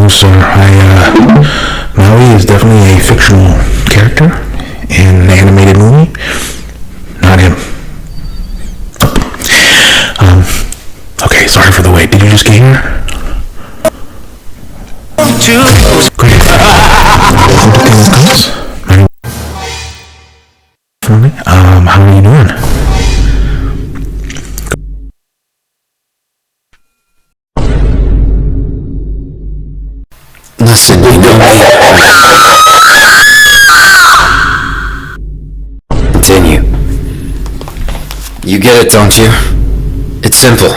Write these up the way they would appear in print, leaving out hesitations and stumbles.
sir. Maui is definitely a fictional character in an animated movie. Not him. Okay, sorry for the wait. Did you just get here? Great. Welcome to King's Comes. How are you doing? Listen, you know me. Continue. You get it, don't you? It's simple.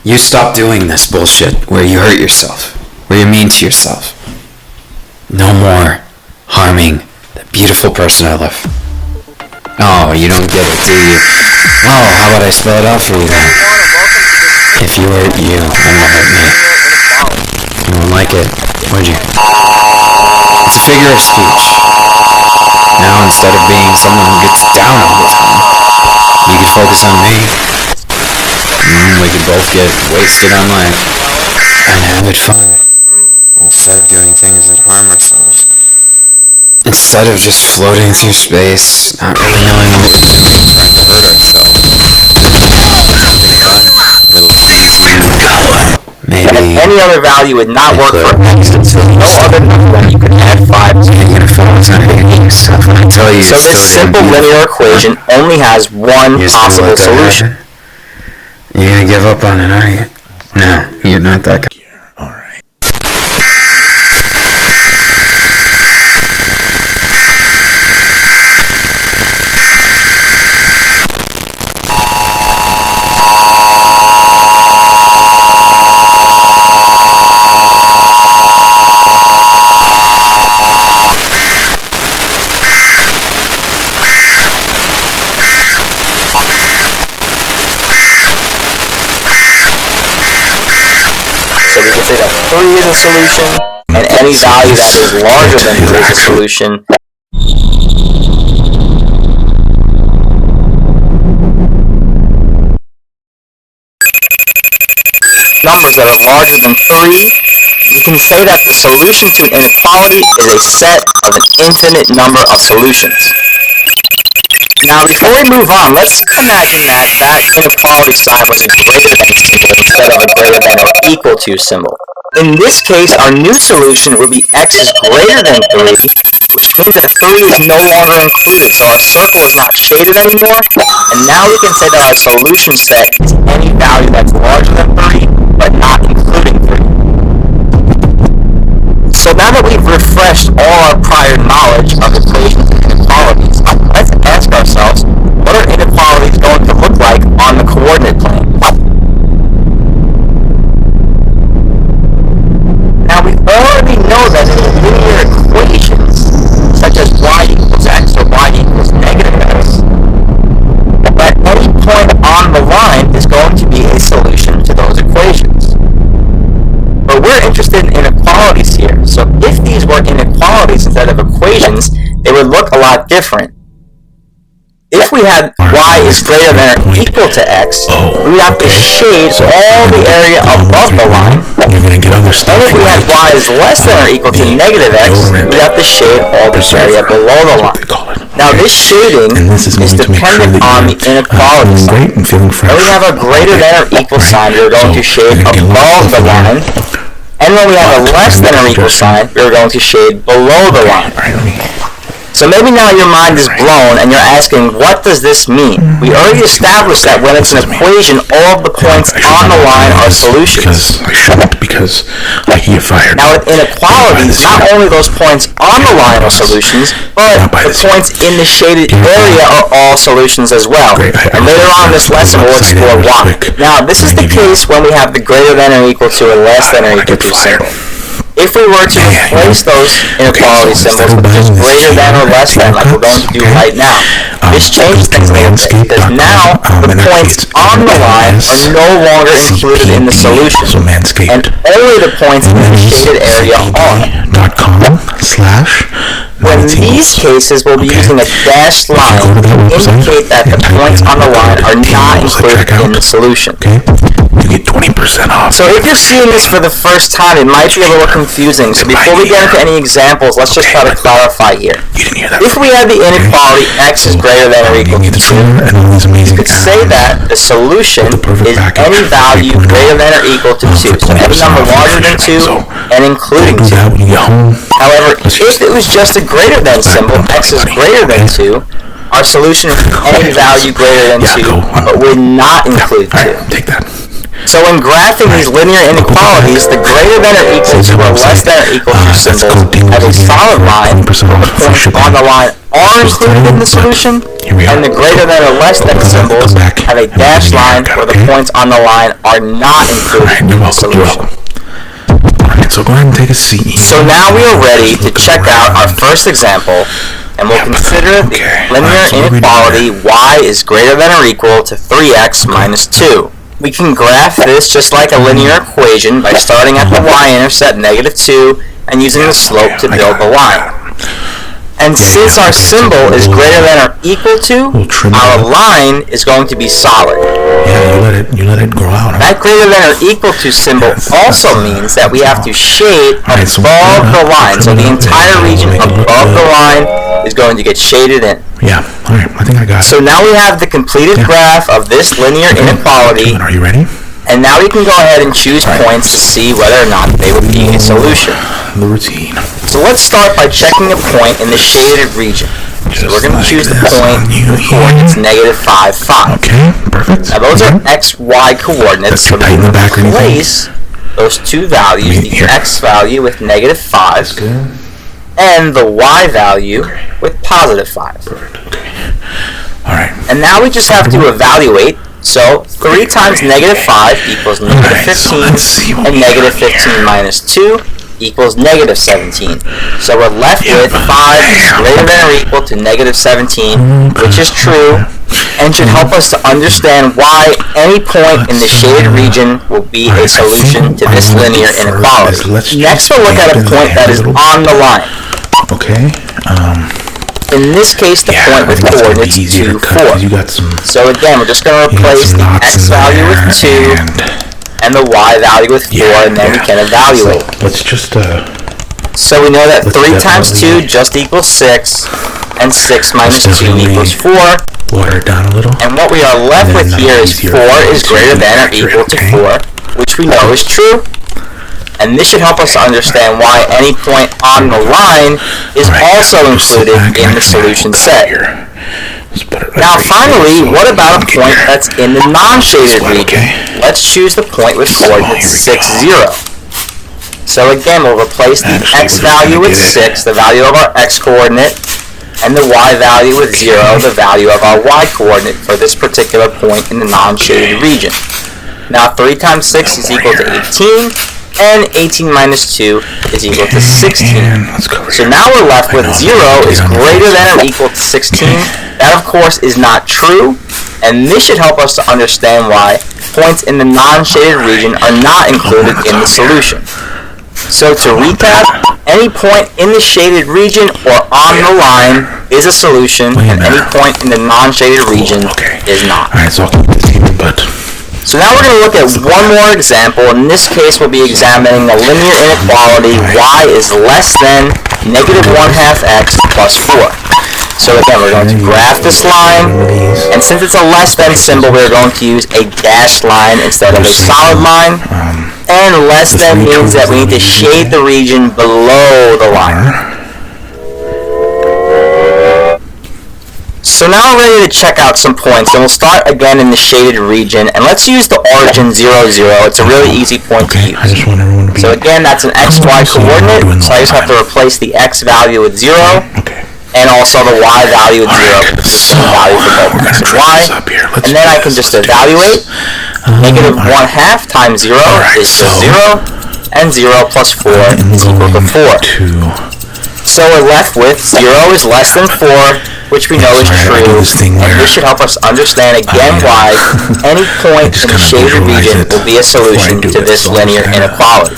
You stop doing this bullshit where you hurt yourself, where you're mean to yourself. No more harming the beautiful person I love. Oh, you don't get it, do you? Oh, how about I spell it out for you then? If you hurt you, then you'll hurt me. You won't like it, would you? It's a figure of speech. Now, instead of being someone who gets down all the time, you could focus on me. We could both get wasted on life and have it fun. Instead of doing things that harm ourselves. Instead of just floating through space, not really knowing what we're doing, trying to hurt ourselves. Maybe any other value would not work for x until no other number when you can add 5 to it. You're gonna focus on hitting yourself when I tell you. So this simple linear equation only has one possible solution. You're gonna give up on it, are you? No, you're not that guy. Alright. So we can say that 3 is a solution, and any value that is larger than 3 is a solution. Numbers that are larger than 3, we can say that the solution to an inequality is a set of an infinite number of solutions. Now, before we move on, let's imagine that inequality sign was a greater than symbol instead of a greater than or equal to symbol. In this case, our new solution would be x is greater than 3, which means that 3 is no longer included, so our circle is not shaded anymore, and now we can say that our solution set is any value that's larger than 3, but not including 3. So now that we've refreshed all our prior knowledge of equations and inequalities, let's ask ourselves, what are inequalities going to look like on the coordinate plane? Now we already know that in linear equations, such as y equals x or y equals negative x, that any point on the line is going to be a solution to those equations. But we're interested in inequalities here, so if these were inequalities instead of equations, they would look a lot different. If we had y is greater than or equal to x, we have to shade all the area above the line. And if we had y is less than or equal to negative x, we have to shade all the area below the line. Now this shading is dependent on the inequality sign. When we have a greater than or equal sign, we're going to shade above the line. And when we have a less than or equal sign, we're going to shade below the line. So maybe now your mind is blown and you're asking, what does this mean? We already established that when it's an equation, all of the points on the line are solutions. I shouldn't, because I get fired. Now with inequalities, not only those points on the line are solutions, but the points in the shaded area are all solutions as well. And later on in this lesson, we'll explore why. Now this is the case when we have the greater than or equal to or less than or equal to symbol. If we were to replace those inequality symbols with just greater than or less than, like we're going to do right now, this changes things a little bit, because now the points on the line are no longer included in the solution, and only the points in the shaded area are. When these cases, we'll be using a dashed line Go to that to website indicate that the and type points in on the line are not tables at included in checkout. the solution. Okay? You get 20% off. So if you're seeing this for the first time, it might be a little confusing. So before we get into any examples, let's just try to clarify here. You didn't hear that. If we had the inequality x is greater than or equal to 2, and all these amazing you could say that the solution is any value greater than or equal to 2. So any number larger than 2 and including do 2. that when you get home. However, if it was just a greater than symbol, x is greater than 2, our solution is any value greater than 2, but would not include 2. Alright, take that. So when graphing these linear inequalities, the greater than or equal to or less than or equal to symbols have a solid line, the points on the line are included in the solution, and the greater than or less than symbols have a dashed line where the points on the line are not included in the solution. Alright, so go ahead and take a seat. So now we are ready to check out our first example, and we'll consider the linear inequality y is greater than or equal to 3x minus 2. We can graph this just like a linear equation by starting at the y-intercept -2 and using the slope to build the line. And since our symbol is greater than or equal to, our line is going to be solid. Yeah, you let it grow out. Huh? That greater than or equal to symbol also means that we have to shade above the line. So the entire region above the line is going to get shaded in. Yeah, alright, I think I got it. So now we have the completed graph of this linear inequality, Are you ready? and now we can go ahead and choose points to see whether or not they would be a solution. The routine. So let's start by checking a point in the shaded region. So we're going to choose the point with coordinates -5, 5. Okay, perfect. Now those are x, y coordinates, so tighten we're the going back or to anything? replace those two values, the Here. x value with -5 Good. and the y value with +5. Perfect, okay. Alright. And now we just have to evaluate. So 3 times -5 equals -15, let's see what and we got -15 minus 2 equals -17. So we're left with 5 is greater than or equal to -17, which is true, and should help us to understand why any point in the shaded region will be a solution to this linear inequality. Next we'll look at a point that is on the line. Okay. In this case, the Yeah, point with I think it's gonna be coordinates easier 2, to cut 'cause 4. you got some. So again, we're just going to You got replace some the knots x in value with there, 2 and the y value with 4, and then we can evaluate. So, let's just So we know that let's 3 times 2 definitely- just equals 6, and 6 minus 2 definitely equals 4. water it down a little. And what we are left And with then here is easier 4 is to greater than or accurate, equal to okay? 4, which we know is true. And this should help us to understand why any point on the line is also included in the solution set. Now finally, what about a point that's in the non-shaded region? Let's choose the point with coordinates 6, 0. So again, we'll replace the x value with 6, the value of our x coordinate, and the y value with 0, the value of our y coordinate for this particular point in the non-shaded region. Now 3 times 6 is equal to 18, and 18 minus 2 is equal to 16. So now we're left with 0 is greater than or equal to 16. That of course is not true, and this should help us to understand why points in the non-shaded region are not included in the solution. So to recap, any point in the shaded region or on the line is a solution, and any point in the non-shaded region is not. Alright, so I'll keep this even, but So now we're going to look at one more example. In this case, we'll be examining the linear inequality y is less than -1/2 x plus 4. So again, we're going to graph this line, and since it's a less than symbol, we're going to use a dashed line instead of a solid line. And less than means that we need to shade the region below the line. So now we're ready to check out some points, and we'll start again in the shaded region, and let's use the origin 0, 0. It's a really easy point to use. I just want everyone to be. So again, that's an xy coordinate, so I just have to replace the x value with 0, Okay. and also the y value with 0, because it's the same value for both x and y. And then I can just evaluate. -1/2 times 0 is just 0, and 0 plus 4 is equal to 4. So we're left with 0 is less than 4, which we know is true, and this should help us understand again why any point in the shaded region will be a solution to this linear inequality.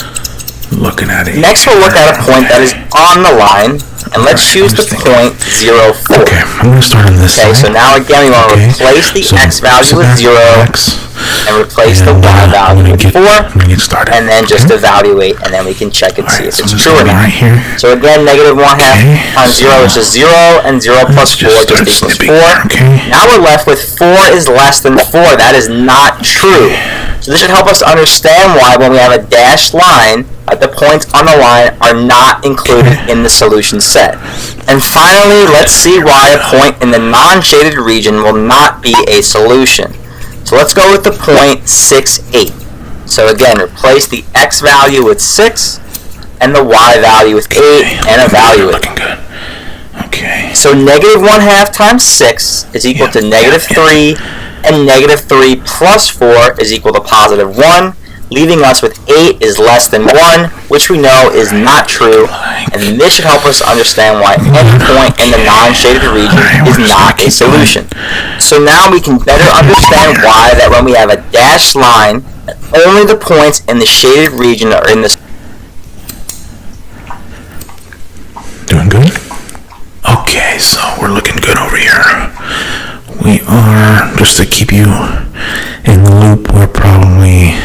looking at it. Next, we'll look at a point that is on the line, and let's choose the point 0, 4. Okay, I'm gonna start on this Okay, side. so now again, we want to replace the so x value with back 0, X, and replace the and, y I'm value gonna with get, 4, I'm gonna get started. and then just okay? evaluate, and then we can check and see Alright, if so it's this is true or gonna be not. right here. So again, negative 1/2 Okay, times 0 is so just 0, and 0 plus 4 just just start equals snipping. 4. Okay. Now we're left with 4 is less than 4. That is not true. So this should help us understand why when we have a dashed line, the points on the line are not included in the solution set. And finally, let's see why a point in the non-shaded region will not be a solution. So let's go with the point 6, 8. So again, replace the x value with 6 and the y value with 8 and evaluate. Looking good. Okay. So negative 1/2 times 6 is equal to negative 3, and negative 3 plus 4 is equal to positive 1, leaving us with 8 is less than 1, which we know is not true, and this should help us understand why any point in the non-shaded region is not a solution. So now we can better understand why that when we have a dashed line, only the points in the shaded region are in the Doing good? Okay, so we're looking good over here. We are, just to keep you in the loop, we're probably...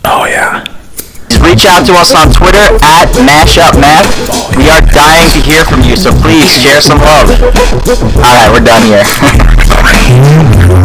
Oh, yeah. Reach out to us on Twitter at MashupMath. We are dying to hear from you, so please share some love. Alright, we're done here. Right here, we're